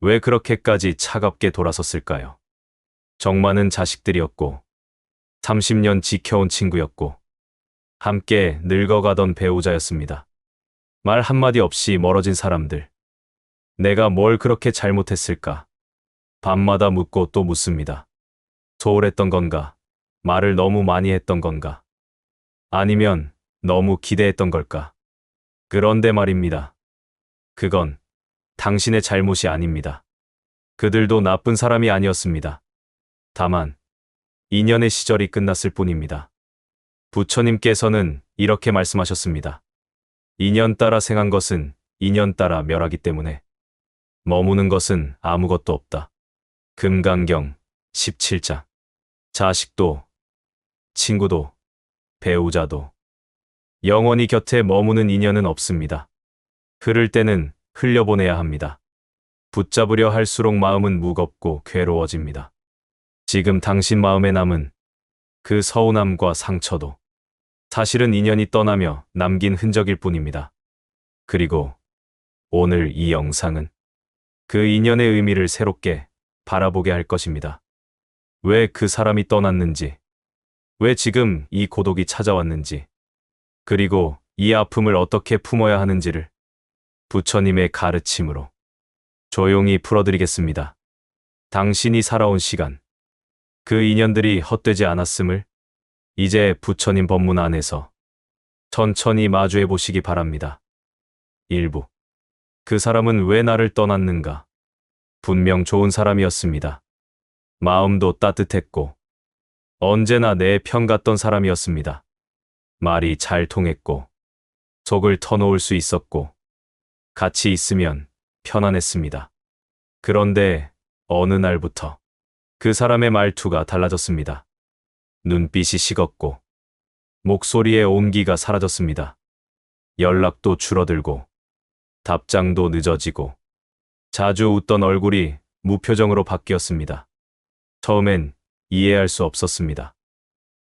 왜 그렇게까지 차갑게 돌아섰을까요? 정많은 자식들이었고, 30년 지켜온 친구였고, 함께 늙어가던 배우자였습니다. 말 한마디 없이 멀어진 사람들. 내가 뭘 그렇게 잘못했을까? 밤마다 묻고 또 묻습니다. 소홀했던 건가? 말을 너무 많이 했던 건가? 아니면 너무 기대했던 걸까? 그런데 말입니다. 그건 당신의 잘못이 아닙니다. 그들도 나쁜 사람이 아니었습니다. 다만, 인연의 시절이 끝났을 뿐입니다. 부처님께서는 이렇게 말씀하셨습니다. 인연 따라 생한 것은 인연 따라 멸하기 때문에 머무는 것은 아무것도 없다. 금강경 17장. 자식도, 친구도, 배우자도 영원히 곁에 머무는 인연은 없습니다. 흐를 때는 흘려보내야 합니다. 붙잡으려 할수록 마음은 무겁고 괴로워집니다. 지금 당신 마음에 남은 그 서운함과 상처도 사실은 인연이 떠나며 남긴 흔적일 뿐입니다. 그리고 오늘 이 영상은 그 인연의 의미를 새롭게 바라보게 할 것입니다. 왜 그 사람이 떠났는지, 왜 지금 이 고독이 찾아왔는지, 그리고 이 아픔을 어떻게 품어야 하는지를 부처님의 가르침으로 조용히 풀어드리겠습니다. 당신이 살아온 시간, 그 인연들이 헛되지 않았음을 이제 부처님 법문 안에서 천천히 마주해 보시기 바랍니다. 1부. 그 사람은 왜 나를 떠났는가? 분명 좋은 사람이었습니다. 마음도 따뜻했고 언제나 내 편 같던 사람이었습니다. 말이 잘 통했고 속을 터놓을 수 있었고 같이 있으면 편안했습니다. 그런데 어느 날부터 그 사람의 말투가 달라졌습니다. 눈빛이 식었고 목소리의 온기가 사라졌습니다. 연락도 줄어들고 답장도 늦어지고 자주 웃던 얼굴이 무표정으로 바뀌었습니다. 처음엔 이해할 수 없었습니다.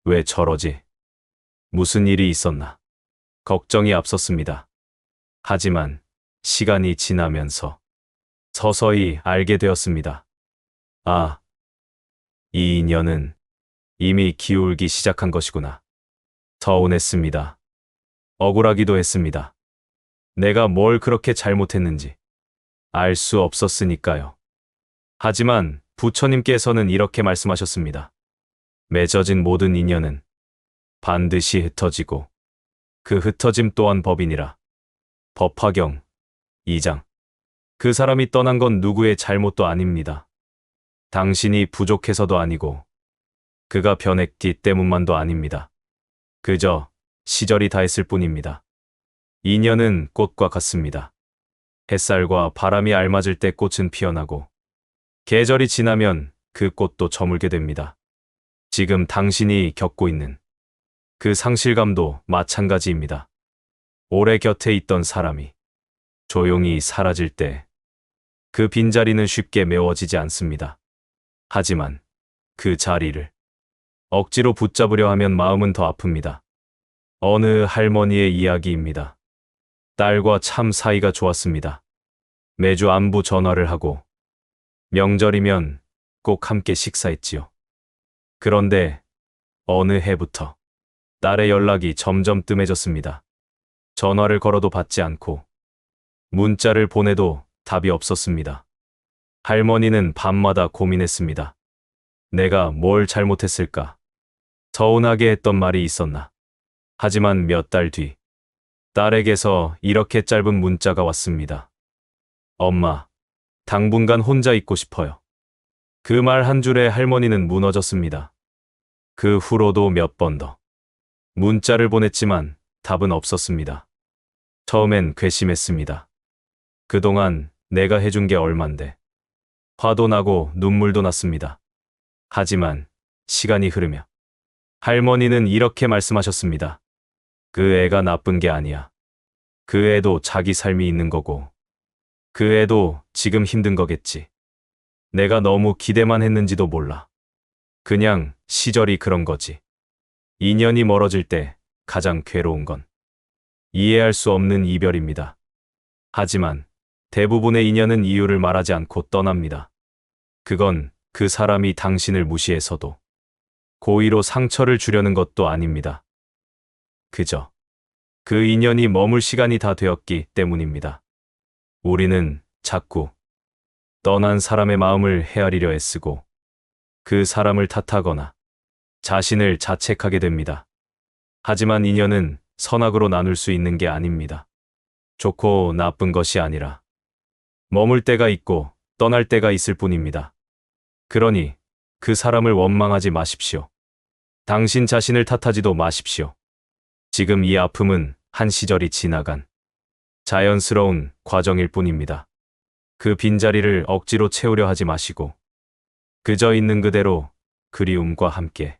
왜 저러지? 무슨 일이 있었나? 걱정이 앞섰습니다. 하지만 시간이 지나면서 서서히 알게 되었습니다. 아, 이 인연은 이미 기울기 시작한 것이구나. 서운했습니다. 억울하기도 했습니다. 내가 뭘 그렇게 잘못했는지 알 수 없었으니까요. 하지만 부처님께서는 이렇게 말씀하셨습니다. 맺어진 모든 인연은 반드시 흩어지고 그 흩어짐 또한 법이니라. 법화경 2장. 그 사람이 떠난 건 누구의 잘못도 아닙니다. 당신이 부족해서도 아니고 그가 변했기 때문만도 아닙니다. 그저 시절이 다했을 뿐입니다. 인연은 꽃과 같습니다. 햇살과 바람이 알맞을 때 꽃은 피어나고 계절이 지나면 그 꽃도 저물게 됩니다. 지금 당신이 겪고 있는 그 상실감도 마찬가지입니다. 오래 곁에 있던 사람이 조용히 사라질 때 그 빈자리는 쉽게 메워지지 않습니다. 하지만 그 자리를 억지로 붙잡으려 하면 마음은 더 아픕니다. 어느 할머니의 이야기입니다. 딸과 참 사이가 좋았습니다. 매주 안부 전화를 하고 명절이면 꼭 함께 식사했지요. 그런데 어느 해부터 딸의 연락이 점점 뜸해졌습니다. 전화를 걸어도 받지 않고 문자를 보내도 답이 없었습니다. 할머니는 밤마다 고민했습니다. 내가 뭘 잘못했을까? 서운하게 했던 말이 있었나? 하지만 몇 달 뒤 딸에게서 이렇게 짧은 문자가 왔습니다. 엄마, 당분간 혼자 있고 싶어요. 그 말 한 줄에 할머니는 무너졌습니다. 그 후로도 몇 번 더 문자를 보냈지만 답은 없었습니다. 처음엔 괘씸했습니다. 그동안 내가 해준 게 얼만데. 화도 나고 눈물도 났습니다. 하지만 시간이 흐르며 할머니는 이렇게 말씀하셨습니다. 그 애가 나쁜 게 아니야. 그 애도 자기 삶이 있는 거고 그 애도 지금 힘든 거겠지. 내가 너무 기대만 했는지도 몰라. 그냥 시절이 그런 거지. 인연이 멀어질 때 가장 괴로운 건 이해할 수 없는 이별입니다. 하지만 대부분의 인연은 이유를 말하지 않고 떠납니다. 그건 그 사람이 당신을 무시해서도 고의로 상처를 주려는 것도 아닙니다. 그저 그 인연이 머물 시간이 다 되었기 때문입니다. 우리는 자꾸 떠난 사람의 마음을 헤아리려 애쓰고 그 사람을 탓하거나 자신을 자책하게 됩니다. 하지만 인연은 선악으로 나눌 수 있는 게 아닙니다. 좋고 나쁜 것이 아니라 머물 때가 있고 떠날 때가 있을 뿐입니다. 그러니 그 사람을 원망하지 마십시오. 당신 자신을 탓하지도 마십시오. 지금 이 아픔은 한 시절이 지나간 자연스러운 과정일 뿐입니다. 그 빈자리를 억지로 채우려 하지 마시고 그저 있는 그대로 그리움과 함께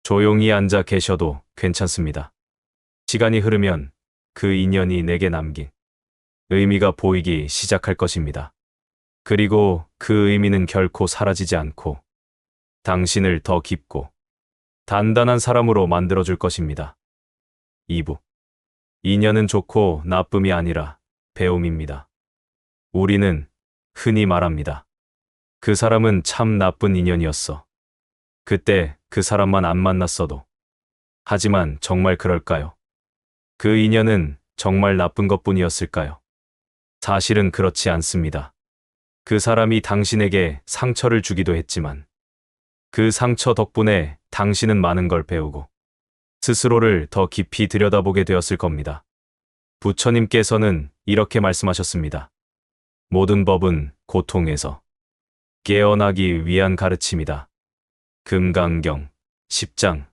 조용히 앉아 계셔도 괜찮습니다. 시간이 흐르면 그 인연이 내게 남긴 의미가 보이기 시작할 것입니다. 그리고 그 의미는 결코 사라지지 않고 당신을 더 깊고 단단한 사람으로 만들어줄 것입니다. 2부. 인연은 좋고 나쁨이 아니라 배움입니다. 우리는 흔히 말합니다. 그 사람은 참 나쁜 인연이었어. 그때 그 사람만 안 만났어도. 하지만 정말 그럴까요? 그 인연은 정말 나쁜 것뿐이었을까요? 사실은 그렇지 않습니다. 그 사람이 당신에게 상처를 주기도 했지만 그 상처 덕분에 당신은 많은 걸 배우고 스스로를 더 깊이 들여다보게 되었을 겁니다. 부처님께서는 이렇게 말씀하셨습니다. 모든 법은 고통에서 깨어나기 위한 가르침이다. 금강경 10장.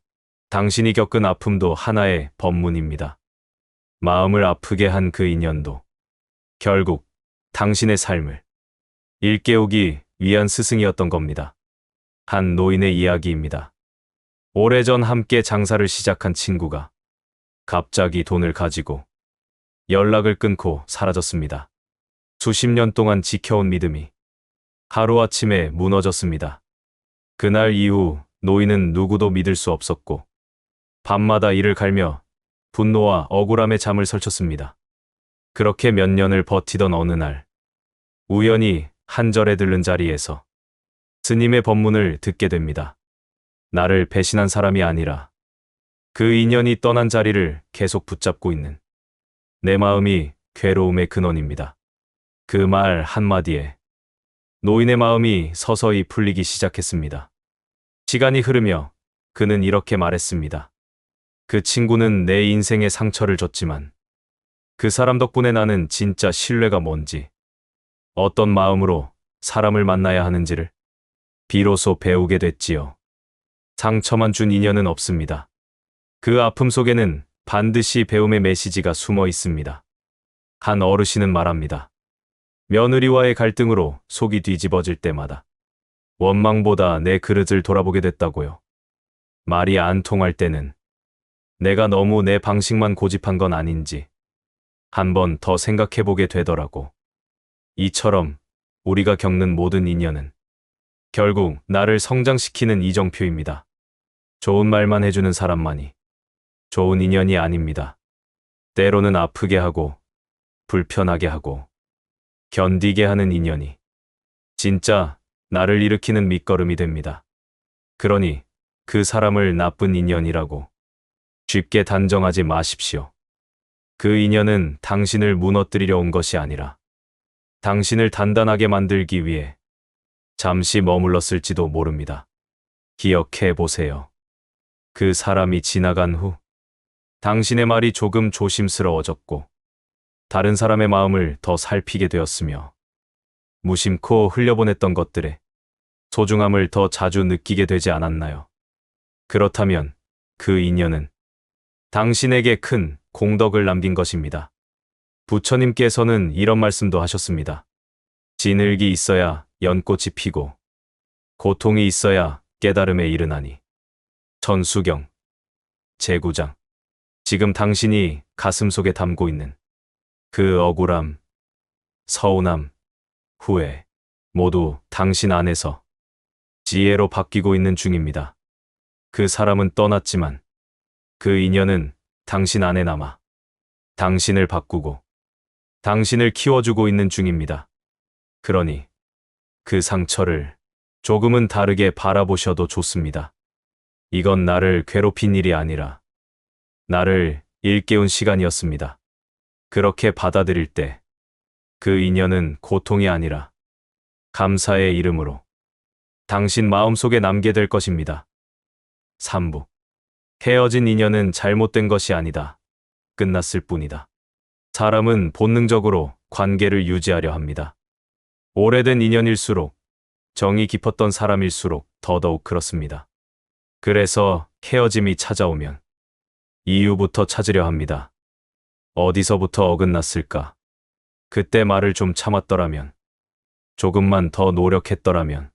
당신이 겪은 아픔도 하나의 법문입니다. 마음을 아프게 한 그 인연도 결국 당신의 삶을 일깨우기 위한 스승이었던 겁니다. 한 노인의 이야기입니다. 오래전 함께 장사를 시작한 친구가 갑자기 돈을 가지고 연락을 끊고 사라졌습니다. 수십 년 동안 지켜온 믿음이 하루아침에 무너졌습니다. 그날 이후 노인은 누구도 믿을 수 없었고 밤마다 이를 갈며 분노와 억울함에 잠을 설쳤습니다. 그렇게 몇 년을 버티던 어느 날 우연히 한 절에 들른 자리에서 스님의 법문을 듣게 됩니다. 나를 배신한 사람이 아니라 그 인연이 떠난 자리를 계속 붙잡고 있는 내 마음이 괴로움의 근원입니다. 그 말 한마디에 노인의 마음이 서서히 풀리기 시작했습니다. 시간이 흐르며 그는 이렇게 말했습니다. 그 친구는 내 인생에 상처를 줬지만 그 사람 덕분에 나는 진짜 신뢰가 뭔지, 어떤 마음으로 사람을 만나야 하는지를 비로소 배우게 됐지요. 상처만 준 인연은 없습니다. 그 아픔 속에는 반드시 배움의 메시지가 숨어 있습니다. 한 어르신은 말합니다. 며느리와의 갈등으로 속이 뒤집어질 때마다 원망보다 내 그릇을 돌아보게 됐다고요. 말이 안 통할 때는 내가 너무 내 방식만 고집한 건 아닌지 한 번 더 생각해보게 되더라고. 이처럼 우리가 겪는 모든 인연은 결국 나를 성장시키는 이정표입니다. 좋은 말만 해주는 사람만이 좋은 인연이 아닙니다. 때로는 아프게 하고 불편하게 하고 견디게 하는 인연이 진짜 나를 일으키는 밑거름이 됩니다. 그러니 그 사람을 나쁜 인연이라고 쉽게 단정하지 마십시오. 그 인연은 당신을 무너뜨리려 온 것이 아니라 당신을 단단하게 만들기 위해 잠시 머물렀을지도 모릅니다. 기억해 보세요. 그 사람이 지나간 후 당신의 말이 조금 조심스러워졌고 다른 사람의 마음을 더 살피게 되었으며 무심코 흘려보냈던 것들의 소중함을 더 자주 느끼게 되지 않았나요? 그렇다면 그 인연은 당신에게 큰 공덕을 남긴 것입니다. 부처님께서는 이런 말씀도 하셨습니다. 진흙이 있어야 연꽃이 피고 고통이 있어야 깨달음에 이르나니. 천수경 제9장. 지금 당신이 가슴속에 담고 있는 그 억울함, 서운함, 후회 모두 당신 안에서 지혜로 바뀌고 있는 중입니다. 그 사람은 떠났지만 그 인연은 당신 안에 남아 당신을 바꾸고 당신을 키워주고 있는 중입니다. 그러니 그 상처를 조금은 다르게 바라보셔도 좋습니다. 이건 나를 괴롭힌 일이 아니라 나를 일깨운 시간이었습니다. 그렇게 받아들일 때 그 인연은 고통이 아니라 감사의 이름으로 당신 마음속에 남게 될 것입니다. 3부. 헤어진 인연은 잘못된 것이 아니다. 끝났을 뿐이다. 사람은 본능적으로 관계를 유지하려 합니다. 오래된 인연일수록, 정이 깊었던 사람일수록 더더욱 그렇습니다. 그래서 헤어짐이 찾아오면 이유부터 찾으려 합니다. 어디서부터 어긋났을까? 그때 말을 좀 참았더라면, 조금만 더 노력했더라면.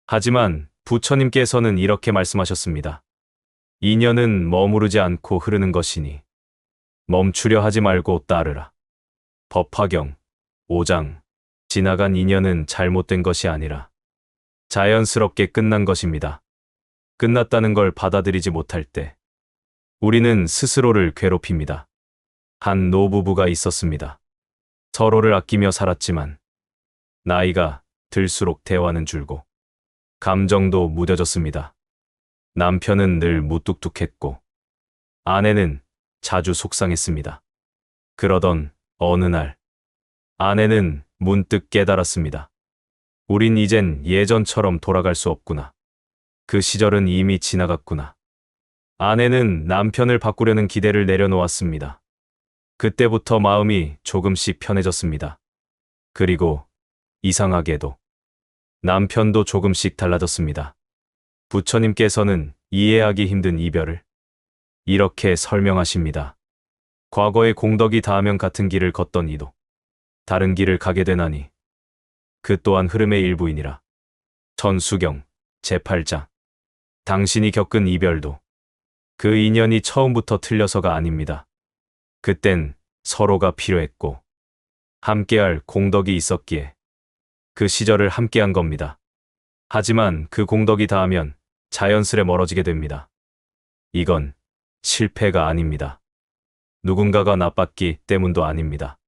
하지만 부처님께서는 이렇게 말씀하셨습니다. 인연은 머무르지 않고 흐르는 것이니 멈추려 하지 말고 따르라. 법화경 5장. 지나간 인연은 잘못된 것이 아니라 자연스럽게 끝난 것입니다. 끝났다는 걸 받아들이지 못할 때 우리는 스스로를 괴롭힙니다. 한 노부부가 있었습니다. 서로를 아끼며 살았지만 나이가 들수록 대화는 줄고 감정도 무뎌졌습니다. 남편은 늘 무뚝뚝했고 아내는 자주 속상했습니다. 그러던 어느 날 아내는 문득 깨달았습니다. 우린 이젠 예전처럼 돌아갈 수 없구나. 그 시절은 이미 지나갔구나. 아내는 남편을 바꾸려는 기대를 내려놓았습니다. 그때부터 마음이 조금씩 편해졌습니다. 그리고 이상하게도 남편도 조금씩 달라졌습니다. 부처님께서는 이해하기 힘든 이별을 이렇게 설명하십니다. 과거의 공덕이 닿으면 같은 길을 걷던 이도 다른 길을 가게 되나니 그 또한 흐름의 일부이니라. 천수경 제8장. 당신이 겪은 이별도 그 인연이 처음부터 틀려서가 아닙니다. 그땐 서로가 필요했고 함께할 공덕이 있었기에 그 시절을 함께한 겁니다. 하지만 그 공덕이 닿으면 자연스레 멀어지게 됩니다. 이건 실패가 아닙니다. 누군가가 나빴기 때문도 아닙니다.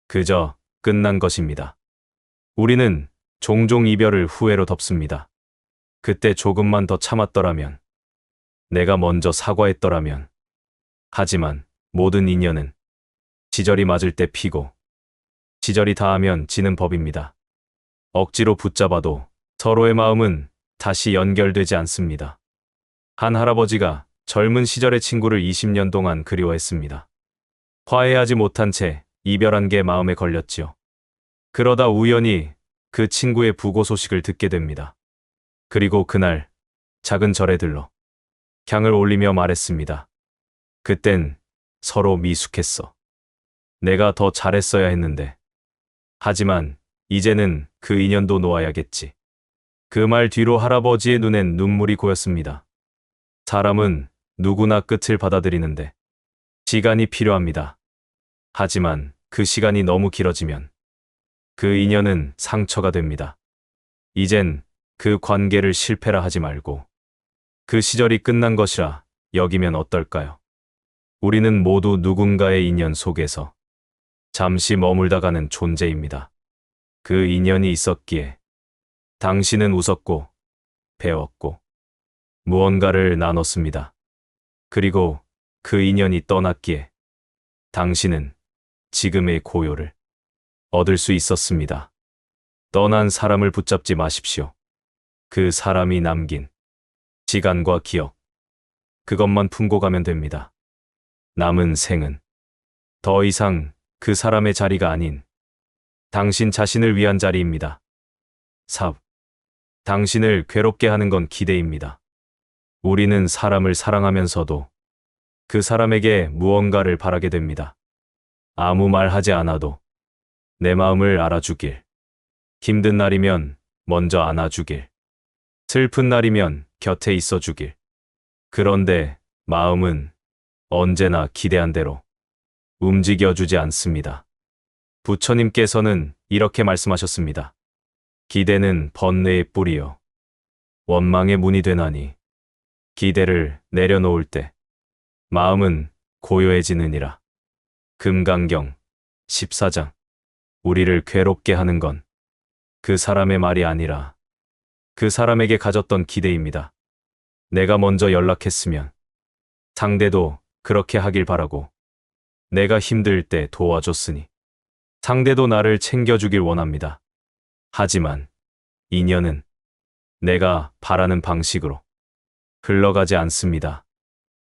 그저 끝난 것입니다. 우리는 종종 이별을 후회로 덮습니다. 그때 조금만 더 참았더라면, 내가 먼저 사과했더라면. 하지만 모든 인연은 시절이 맞을 때 피고 시절이 닿으면 지는 법입니다. 억지로 붙잡아도 서로의 마음은 다시 연결되지 않습니다. 한 할아버지가 젊은 시절의 친구를 20년 동안 그리워했습니다. 화해하지 못한 채 이별한 게 마음에 걸렸지요. 그러다 우연히 그 친구의 부고 소식을 듣게 됩니다. 그리고 그날 작은 절에 들러 향을 올리며 말했습니다. 그땐 서로 미숙했어. 내가 더 잘했어야 했는데. 하지만 이제는 그 인연도 놓아야겠지. 그 말 뒤로 할아버지의 눈엔 눈물이 고였습니다. 사람은 누구나 끝을 받아들이는데 시간이 필요합니다. 하지만 그 시간이 너무 길어지면 그 인연은 상처가 됩니다. 이젠 그 관계를 실패라 하지 말고 그 시절이 끝난 것이라 여기면 어떨까요? 우리는 모두 누군가의 인연 속에서 잠시 머물다가는 존재입니다. 그 인연이 있었기에 당신은 웃었고 배웠고 무언가를 나눴습니다. 그리고 그 인연이 떠났기에 당신은 지금의 고요를 얻을 수 있었습니다. 떠난 사람을 붙잡지 마십시오. 그 사람이 남긴 시간과 기억, 그것만 품고 가면 됩니다. 남은 생은 더 이상 그 사람의 자리가 아닌 당신 자신을 위한 자리입니다. 4. 당신을 괴롭게 하는 건 기대입니다. 우리는 사람을 사랑하면서도 그 사람에게 무언가를 바라게 됩니다. 아무 말 하지 않아도 내 마음을 알아주길, 힘든 날이면 먼저 안아주길, 슬픈 날이면 곁에 있어주길. 그런데 마음은 언제나 기대한 대로 움직여주지 않습니다. 부처님께서는 이렇게 말씀하셨습니다. 기대는 번뇌의 뿌리요 원망의 문이 되나니 기대를 내려놓을 때 마음은 고요해지느니라. 금강경 14장. 우리를 괴롭게 하는 건 그 사람의 말이 아니라 그 사람에게 가졌던 기대입니다. 내가 먼저 연락했으면 상대도 그렇게 하길 바라고, 내가 힘들 때 도와줬으니 상대도 나를 챙겨주길 원합니다. 하지만 인연은 내가 바라는 방식으로 흘러가지 않습니다.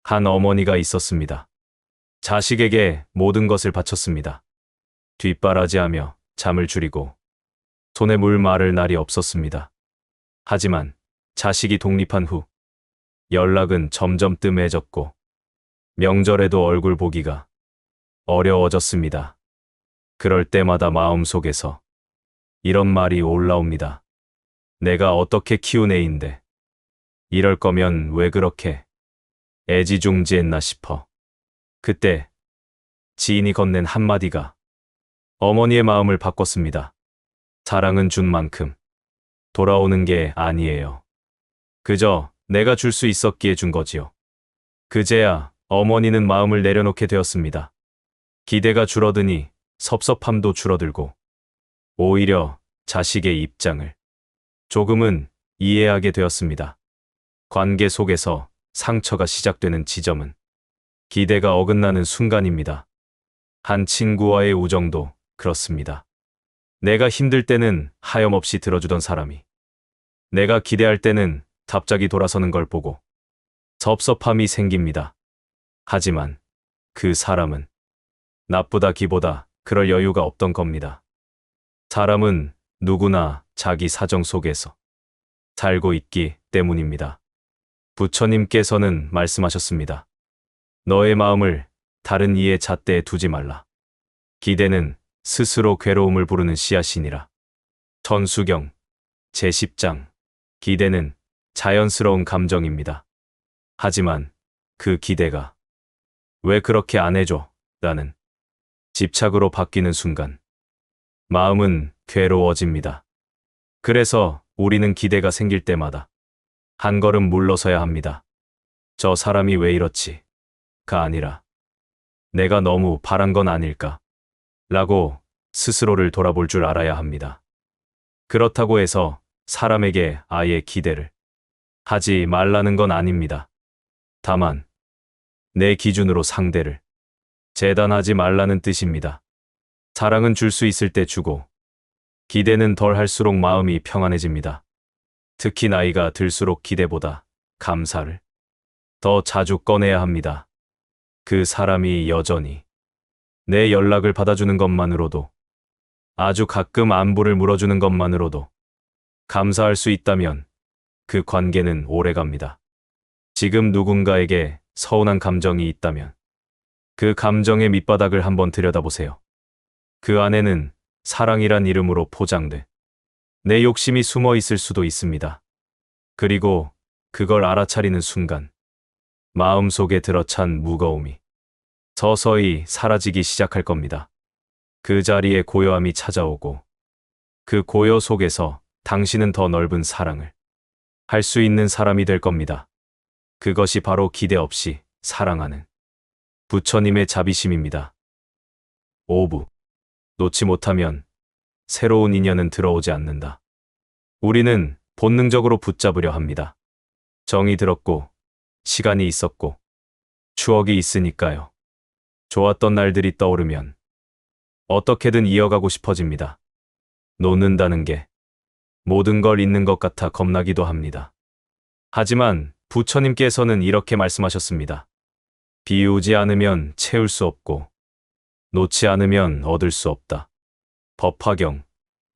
한 어머니가 있었습니다. 자식에게 모든 것을 바쳤습니다. 뒷바라지하며 잠을 줄이고 손에 물 마를 날이 없었습니다. 하지만 자식이 독립한 후 연락은 점점 뜸해졌고 명절에도 얼굴 보기가 어려워졌습니다. 그럴 때마다 마음속에서 이런 말이 올라옵니다. 내가 어떻게 키운 애인데 이럴 거면 왜 그렇게 애지중지했나 싶어. 그때 지인이 건넨 한마디가 어머니의 마음을 바꿨습니다. 사랑은 준 만큼 돌아오는 게 아니에요. 그저 내가 줄 수 있었기에 준 거지요. 그제야 어머니는 마음을 내려놓게 되었습니다. 기대가 줄어드니 섭섭함도 줄어들고 오히려 자식의 입장을 조금은 이해하게 되었습니다. 관계 속에서 상처가 시작되는 지점은 기대가 어긋나는 순간입니다. 한 친구와의 우정도 그렇습니다. 내가 힘들 때는 하염없이 들어주던 사람이 내가 기대할 때는 갑자기 돌아서는 걸 보고 섭섭함이 생깁니다. 하지만 그 사람은 나쁘다기보다 그럴 여유가 없던 겁니다. 사람은 누구나 자기 사정 속에서 살고 있기 때문입니다. 부처님께서는 말씀하셨습니다. 너의 마음을 다른 이의 잣대에 두지 말라. 기대는 스스로 괴로움을 부르는 씨앗이니라. 천수경 제10장. 기대는 자연스러운 감정입니다. 하지만 그 기대가 왜 그렇게 안 해줘? 라는 집착으로 바뀌는 순간 마음은 괴로워집니다. 그래서 우리는 기대가 생길 때마다 한 걸음 물러서야 합니다. 저 사람이 왜 이렇지? 가 아니라 내가 너무 바란 건 아닐까? 라고 스스로를 돌아볼 줄 알아야 합니다. 그렇다고 해서 사람에게 아예 기대를 하지 말라는 건 아닙니다. 다만 내 기준으로 상대를 재단하지 말라는 뜻입니다. 사랑은 줄 수 있을 때 주고 기대는 덜 할수록 마음이 평안해집니다. 특히 나이가 들수록 기대보다 감사를 더 자주 꺼내야 합니다. 그 사람이 여전히 내 연락을 받아주는 것만으로도, 아주 가끔 안부를 물어주는 것만으로도 감사할 수 있다면 그 관계는 오래갑니다. 지금 누군가에게 서운한 감정이 있다면 그 감정의 밑바닥을 한번 들여다보세요. 그 안에는 사랑이란 이름으로 포장돼 내 욕심이 숨어 있을 수도 있습니다. 그리고 그걸 알아차리는 순간 마음속에 들어찬 무거움이 서서히 사라지기 시작할 겁니다. 그 자리에 고요함이 찾아오고 그 고요 속에서 당신은 더 넓은 사랑을 할 수 있는 사람이 될 겁니다. 그것이 바로 기대 없이 사랑하는 부처님의 자비심입니다. 5부. 놓지 못하면 새로운 인연은 들어오지 않는다. 우리는 본능적으로 붙잡으려 합니다. 정이 들었고 시간이 있었고 추억이 있으니까요. 좋았던 날들이 떠오르면 어떻게든 이어가고 싶어집니다. 놓는다는 게 모든 걸 잃는 것 같아 겁나기도 합니다. 하지만 부처님께서는 이렇게 말씀하셨습니다. 비우지 않으면 채울 수 없고 놓지 않으면 얻을 수 없다. 법화경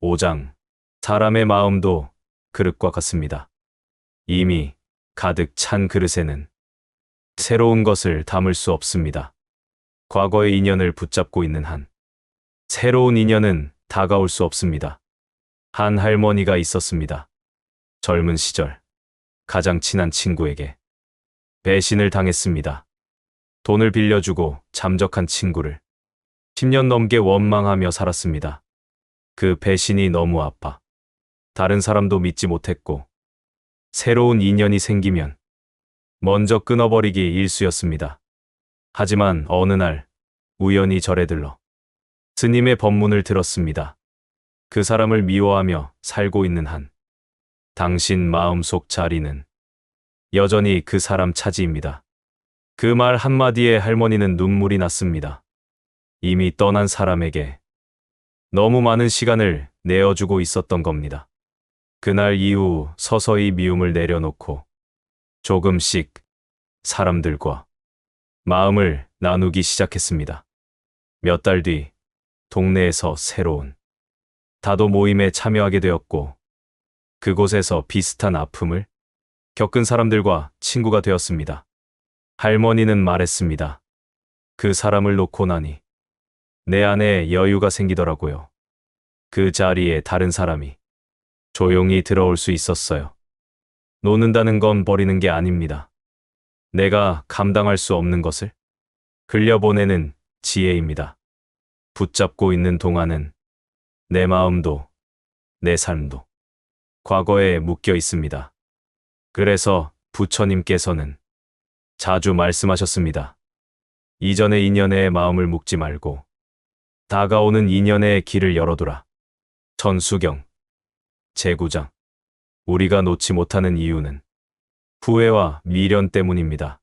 5장. 사람의 마음도 그릇과 같습니다. 이미 가득 찬 그릇에는 새로운 것을 담을 수 없습니다. 과거의 인연을 붙잡고 있는 한 새로운 인연은 다가올 수 없습니다. 한 할머니가 있었습니다. 젊은 시절 가장 친한 친구에게 배신을 당했습니다. 돈을 빌려주고 잠적한 친구를 10년 넘게 원망하며 살았습니다. 그 배신이 너무 아파 다른 사람도 믿지 못했고 새로운 인연이 생기면 먼저 끊어버리기 일쑤였습니다. 하지만 어느 날 우연히 절에 들러 스님의 법문을 들었습니다. 그 사람을 미워하며 살고 있는 한 당신 마음속 자리는 여전히 그 사람 차지입니다. 그 말 한마디에 할머니는 눈물이 났습니다. 이미 떠난 사람에게 너무 많은 시간을 내어주고 있었던 겁니다. 그날 이후 서서히 미움을 내려놓고 조금씩 사람들과 마음을 나누기 시작했습니다. 몇 달 뒤 동네에서 새로운 다도 모임에 참여하게 되었고 그곳에서 비슷한 아픔을 겪은 사람들과 친구가 되었습니다. 할머니는 말했습니다. 그 사람을 놓고 나니 내 안에 여유가 생기더라고요. 그 자리에 다른 사람이 조용히 들어올 수 있었어요. 놓는다는 건 버리는 게 아닙니다. 내가 감당할 수 없는 것을 흘려보내는 지혜입니다. 붙잡고 있는 동안은 내 마음도 내 삶도 과거에 묶여 있습니다. 그래서 부처님께서는 자주 말씀하셨습니다. 이전의 인연에 마음을 묶지 말고 다가오는 인연의 길을 열어두라. 천수경, 제구장. 우리가 놓지 못하는 이유는 후회와 미련 때문입니다.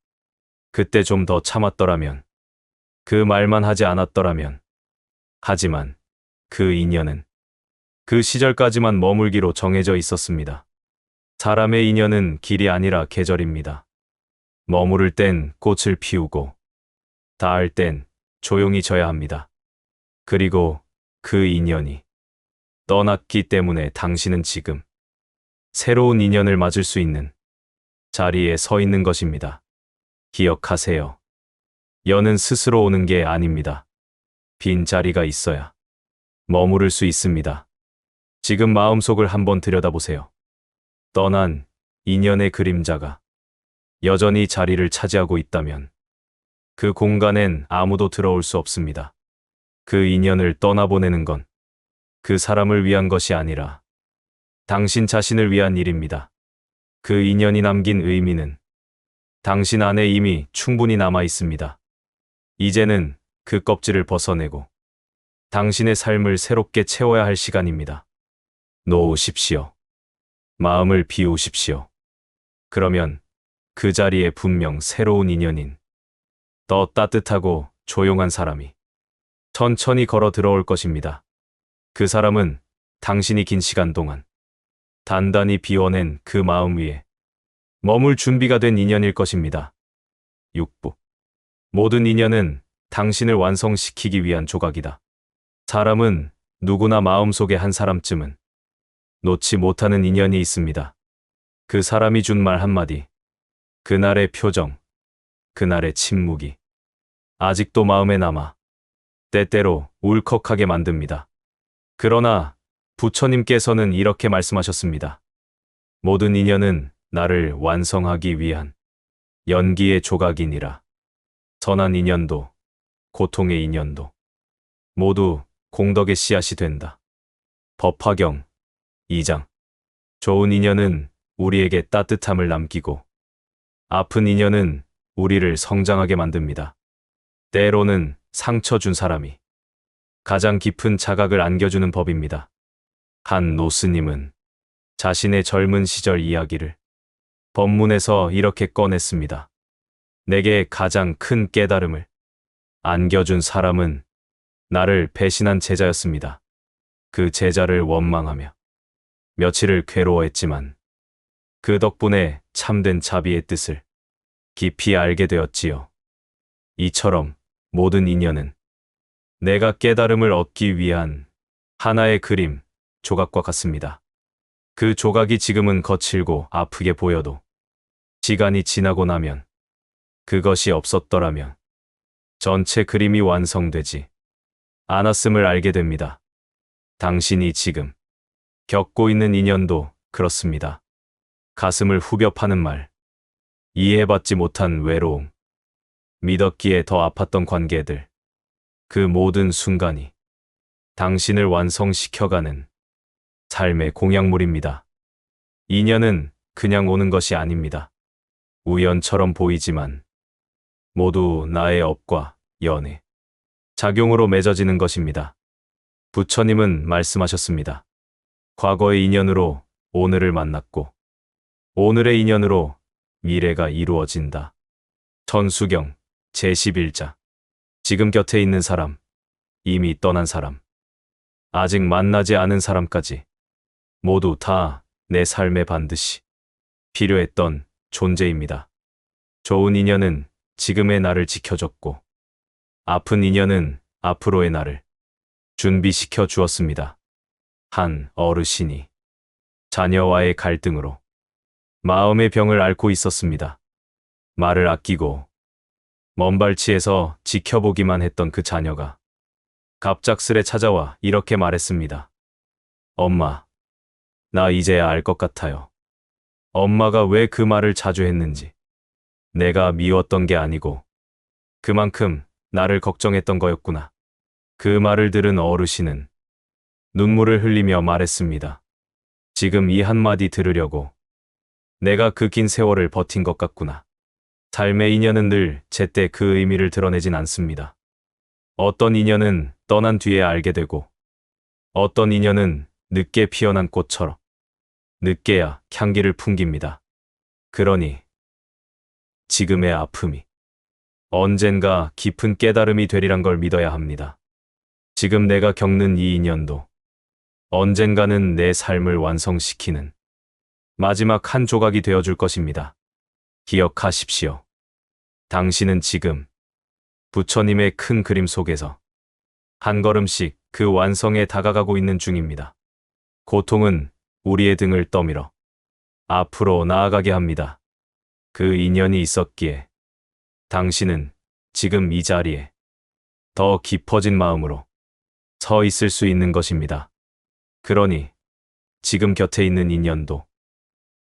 그때 좀 더 참았더라면, 그 말만 하지 않았더라면. 하지만 그 인연은 그 시절까지만 머물기로 정해져 있었습니다. 사람의 인연은 길이 아니라 계절입니다. 머무를 땐 꽃을 피우고 닿을 땐 조용히 져야 합니다. 그리고 그 인연이 떠났기 때문에 당신은 지금 새로운 인연을 맞을 수 있는 자리에 서 있는 것입니다. 기억하세요. 연은 스스로 오는 게 아닙니다. 빈 자리가 있어야 머무를 수 있습니다. 지금 마음속을 한번 들여다보세요. 떠난 인연의 그림자가 여전히 자리를 차지하고 있다면 그 공간엔 아무도 들어올 수 없습니다. 그 인연을 떠나보내는 건 그 사람을 위한 것이 아니라 당신 자신을 위한 일입니다. 그 인연이 남긴 의미는 당신 안에 이미 충분히 남아 있습니다. 이제는 그 껍질을 벗어내고 당신의 삶을 새롭게 채워야 할 시간입니다. 놓으십시오. 마음을 비우십시오. 그러면 그 자리에 분명 새로운 인연인 더 따뜻하고 조용한 사람이 천천히 걸어 들어올 것입니다. 그 사람은 당신이 긴 시간 동안 단단히 비워낸 그 마음 위에 머물 준비가 된 인연일 것입니다. 6부. 모든 인연은 당신을 완성시키기 위한 조각이다. 사람은 누구나 마음속에 한 사람쯤은 놓지 못하는 인연이 있습니다. 그 사람이 준 말 한마디, 그날의 표정, 그날의 침묵이 아직도 마음에 남아 때때로 울컥하게 만듭니다. 그러나 부처님께서는 이렇게 말씀하셨습니다. 모든 인연은 나를 완성하기 위한 연기의 조각이니라. 선한 인연도 고통의 인연도 모두 공덕의 씨앗이 된다. 법화경 2장. 좋은 인연은 우리에게 따뜻함을 남기고 아픈 인연은 우리를 성장하게 만듭니다. 때로는 상처 준 사람이 가장 깊은 자각을 안겨주는 법입니다. 한 노스님은 자신의 젊은 시절 이야기를 법문에서 이렇게 꺼냈습니다. 내게 가장 큰 깨달음을 안겨준 사람은 나를 배신한 제자였습니다. 그 제자를 원망하며 며칠을 괴로워했지만 그 덕분에 참된 자비의 뜻을 깊이 알게 되었지요. 이처럼 모든 인연은 내가 깨달음을 얻기 위한 하나의 그림, 조각과 같습니다. 그 조각이 지금은 거칠고 아프게 보여도 시간이 지나고 나면 그것이 없었더라면 전체 그림이 완성되지 않았음을 알게 됩니다. 당신이 지금 겪고 있는 인연도 그렇습니다. 가슴을 후벼 파는 말, 이해받지 못한 외로움, 믿었기에 더 아팠던 관계들, 그 모든 순간이 당신을 완성시켜가는 삶의 공약물입니다. 인연은 그냥 오는 것이 아닙니다. 우연처럼 보이지만 모두 나의 업과 연애, 작용으로 맺어지는 것입니다. 부처님은 말씀하셨습니다. 과거의 인연으로 오늘을 만났고, 오늘의 인연으로 미래가 이루어진다. 천수경 제11자. 지금 곁에 있는 사람, 이미 떠난 사람, 아직 만나지 않은 사람까지 모두 다 내 삶에 반드시 필요했던 존재입니다. 좋은 인연은 지금의 나를 지켜줬고, 아픈 인연은 앞으로의 나를 준비시켜 주었습니다. 한 어르신이 자녀와의 갈등으로 마음의 병을 앓고 있었습니다. 말을 아끼고 먼 발치에서 지켜보기만 했던 그 자녀가 갑작스레 찾아와 이렇게 말했습니다. 엄마, 나 이제야 알 것 같아요. 엄마가 왜 그 말을 자주 했는지. 내가 미웠던 게 아니고 그만큼 나를 걱정했던 거였구나. 그 말을 들은 어르신은 눈물을 흘리며 말했습니다. 지금 이 한마디 들으려고 내가 그 긴 세월을 버틴 것 같구나. 삶의 인연은 늘 제때 그 의미를 드러내진 않습니다. 어떤 인연은 떠난 뒤에 알게 되고, 어떤 인연은 늦게 피어난 꽃처럼 늦게야 향기를 풍깁니다. 그러니 지금의 아픔이 언젠가 깊은 깨달음이 되리란 걸 믿어야 합니다. 지금 내가 겪는 이 인연도 언젠가는 내 삶을 완성시키는 마지막 한 조각이 되어줄 것입니다. 기억하십시오. 당신은 지금 부처님의 큰 그림 속에서 한 걸음씩 그 완성에 다가가고 있는 중입니다. 고통은 우리의 등을 떠밀어 앞으로 나아가게 합니다. 그 인연이 있었기에 당신은 지금 이 자리에 더 깊어진 마음으로 서 있을 수 있는 것입니다. 그러니 지금 곁에 있는 인연도,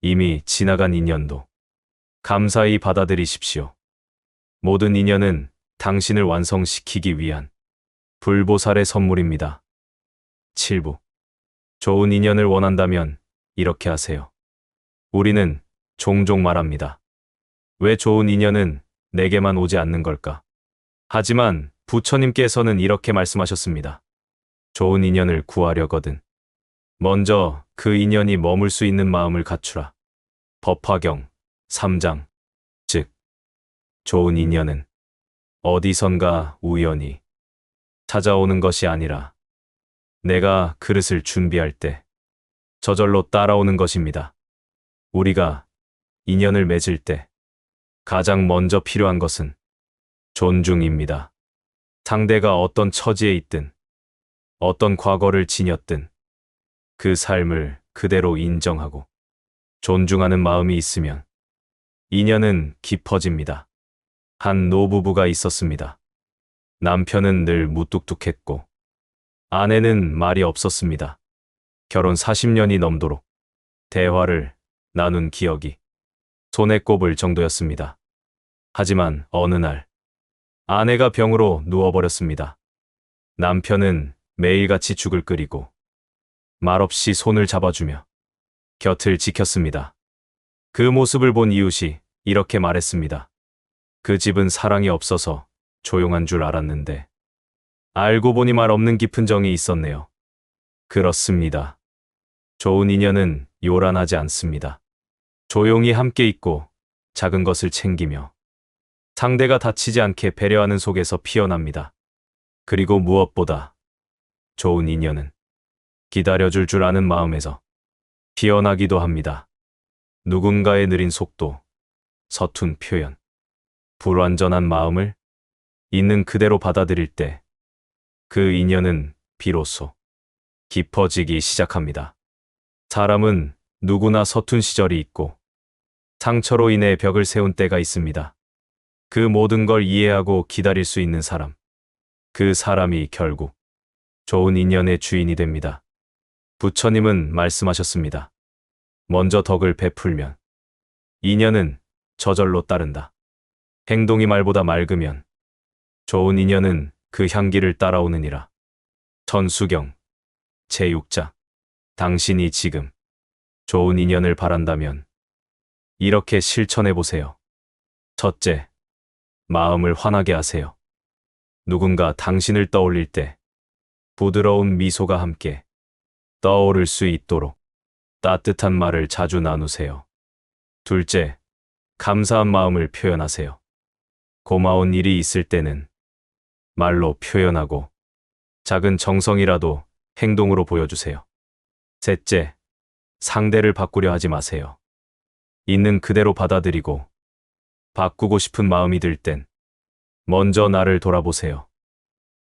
이미 지나간 인연도 감사히 받아들이십시오. 모든 인연은 당신을 완성시키기 위한 불보살의 선물입니다. 7부. 좋은 인연을 원한다면 이렇게 하세요. 우리는 종종 말합니다. 왜 좋은 인연은 내게만 오지 않는 걸까? 하지만 부처님께서는 이렇게 말씀하셨습니다. 좋은 인연을 구하려거든 먼저 그 인연이 머물 수 있는 마음을 갖추라. 법화경 3장. 즉, 좋은 인연은 어디선가 우연히 찾아오는 것이 아니라 내가 그릇을 준비할 때 저절로 따라오는 것입니다. 우리가 인연을 맺을 때 가장 먼저 필요한 것은 존중입니다. 상대가 어떤 처지에 있든 어떤 과거를 지녔든 그 삶을 그대로 인정하고 존중하는 마음이 있으면 인연은 깊어집니다. 한 노부부가 있었습니다. 남편은 늘 무뚝뚝했고 아내는 말이 없었습니다. 결혼 40년이 넘도록 대화를 나눈 기억이 손에 꼽을 정도였습니다. 하지만 어느 날 아내가 병으로 누워버렸습니다. 남편은 매일같이 죽을 끓이고 말없이 손을 잡아주며 곁을 지켰습니다. 그 모습을 본 이웃이 이렇게 말했습니다. 그 집은 사랑이 없어서 조용한 줄 알았는데 알고 보니 말 없는 깊은 정이 있었네요. 그렇습니다. 좋은 인연은 요란하지 않습니다. 조용히 함께 있고 작은 것을 챙기며 상대가 다치지 않게 배려하는 속에서 피어납니다. 그리고 무엇보다 좋은 인연은 기다려줄 줄 아는 마음에서 피어나기도 합니다. 누군가의 느린 속도, 서툰 표현, 불완전한 마음을 있는 그대로 받아들일 때 그 인연은 비로소 깊어지기 시작합니다. 사람은 누구나 서툰 시절이 있고 상처로 인해 벽을 세운 때가 있습니다. 그 모든 걸 이해하고 기다릴 수 있는 사람, 그 사람이 결국 좋은 인연의 주인이 됩니다. 부처님은 말씀하셨습니다. 먼저 덕을 베풀면 인연은 저절로 따른다. 행동이 말보다 맑으면 좋은 인연은 그 향기를 따라오느니라. 천수경 제6자. 당신이 지금 좋은 인연을 바란다면 이렇게 실천해 보세요. 첫째, 마음을 환하게 하세요. 누군가 당신을 떠올릴 때 부드러운 미소가 함께 떠오를 수 있도록 따뜻한 말을 자주 나누세요. 둘째, 감사한 마음을 표현하세요. 고마운 일이 있을 때는 말로 표현하고 작은 정성이라도 행동으로 보여주세요. 셋째, 상대를 바꾸려 하지 마세요. 있는 그대로 받아들이고 바꾸고 싶은 마음이 들 땐 먼저 나를 돌아보세요.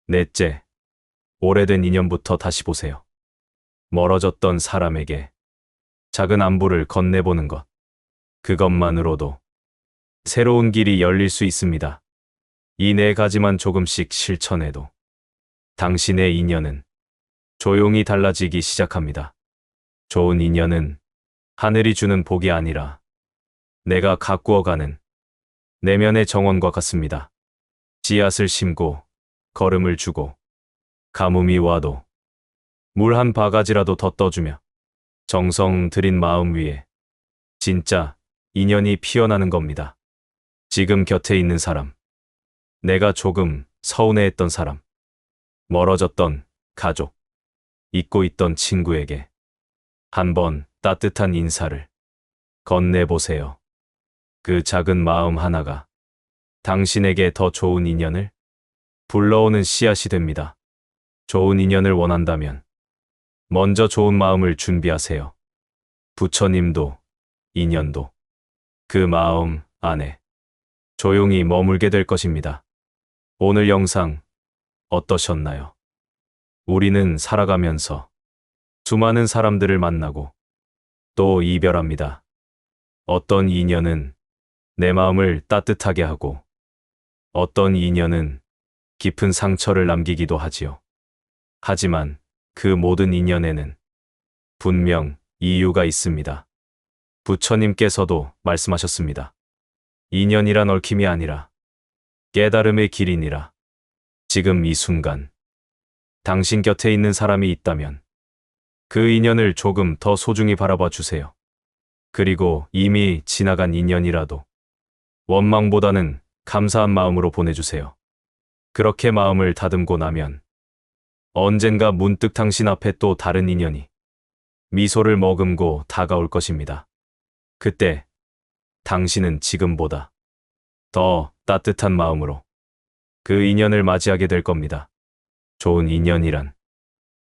넷째, 오래된 인연부터 다시 보세요. 멀어졌던 사람에게 작은 안부를 건네보는 것. 그것만으로도 새로운 길이 열릴 수 있습니다. 이 네 가지만 조금씩 실천해도 당신의 인연은 조용히 달라지기 시작합니다. 좋은 인연은 하늘이 주는 복이 아니라 내가 가꾸어가는 내면의 정원과 같습니다. 씨앗을 심고 걸음을 주고 가뭄이 와도 물 한 바가지라도 더 떠주며 정성 들인 마음 위에 진짜 인연이 피어나는 겁니다. 지금 곁에 있는 사람, 내가 조금 서운해했던 사람, 멀어졌던 가족, 잊고 있던 친구에게 한번 따뜻한 인사를 건네보세요. 그 작은 마음 하나가 당신에게 더 좋은 인연을 불러오는 씨앗이 됩니다. 좋은 인연을 원한다면 먼저 좋은 마음을 준비하세요. 부처님도 인연도 그 마음 안에 조용히 머물게 될 것입니다. 오늘 영상 어떠셨나요? 우리는 살아가면서 수많은 사람들을 만나고 또 이별합니다. 어떤 인연은 내 마음을 따뜻하게 하고 어떤 인연은 깊은 상처를 남기기도 하지요. 하지만 그 모든 인연에는 분명 이유가 있습니다. 부처님께서도 말씀하셨습니다. 인연이란 얽힘이 아니라 깨달음의 길이니라. 지금 이 순간 당신 곁에 있는 사람이 있다면 그 인연을 조금 더 소중히 바라봐 주세요. 그리고 이미 지나간 인연이라도 원망보다는 감사한 마음으로 보내주세요. 그렇게 마음을 다듬고 나면 언젠가 문득 당신 앞에 또 다른 인연이 미소를 머금고 다가올 것입니다. 그때 당신은 지금보다 더 따뜻한 마음으로 그 인연을 맞이하게 될 겁니다. 좋은 인연이란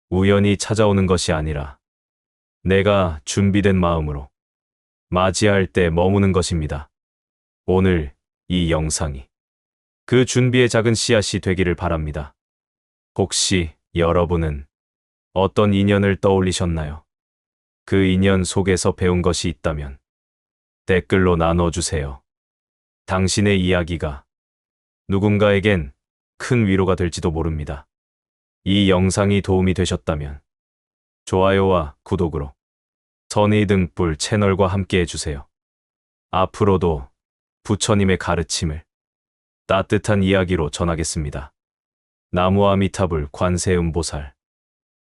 우연히 찾아오는 것이 아니라 내가 준비된 마음으로 맞이할 때 머무는 것입니다. 오늘 이 영상이 그 준비의 작은 씨앗이 되기를 바랍니다. 혹시 여러분은 어떤 인연을 떠올리셨나요? 그 인연 속에서 배운 것이 있다면 댓글로 나눠주세요. 당신의 이야기가 누군가에겐 큰 위로가 될지도 모릅니다. 이 영상이 도움이 되셨다면 좋아요와 구독으로 선의 등불 채널과 함께 해주세요. 앞으로도 부처님의 가르침을 따뜻한 이야기로 전하겠습니다. 나무아미타불 관세음보살